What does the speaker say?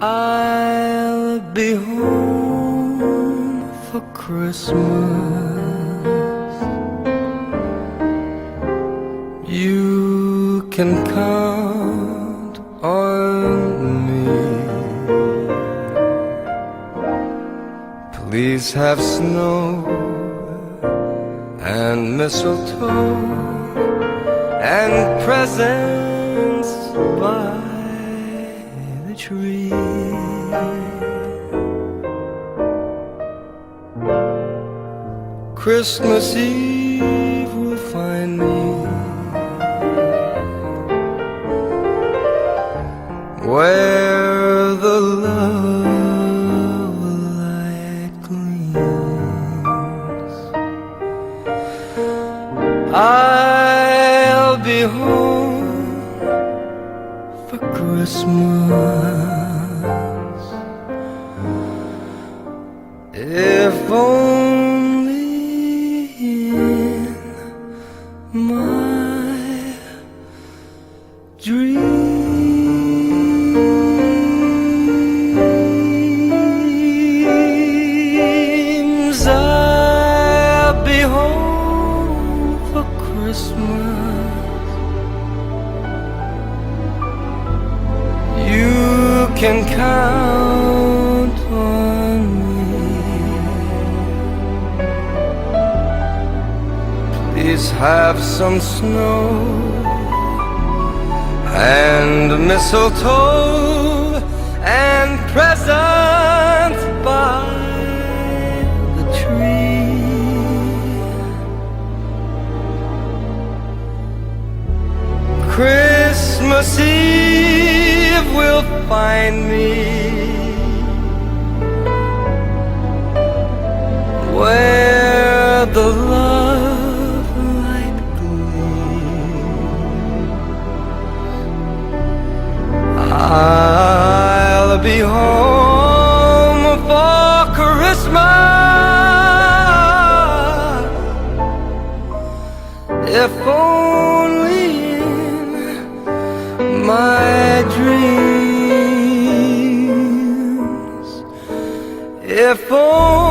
I'll be home for Christmas. You can count on me. Please have snow and mistletoe and presents by the tree. Christmas Eve will find me where the love light gleams. I'll be home for Christmas, if only in my dreams. I'll be home for Christmas. You can count on me. Please have some snow and mistletoe and presents by the tree. Christmas Eve will find me where the love light gleams. I'll be home for Christmas, if only in my dreams, if only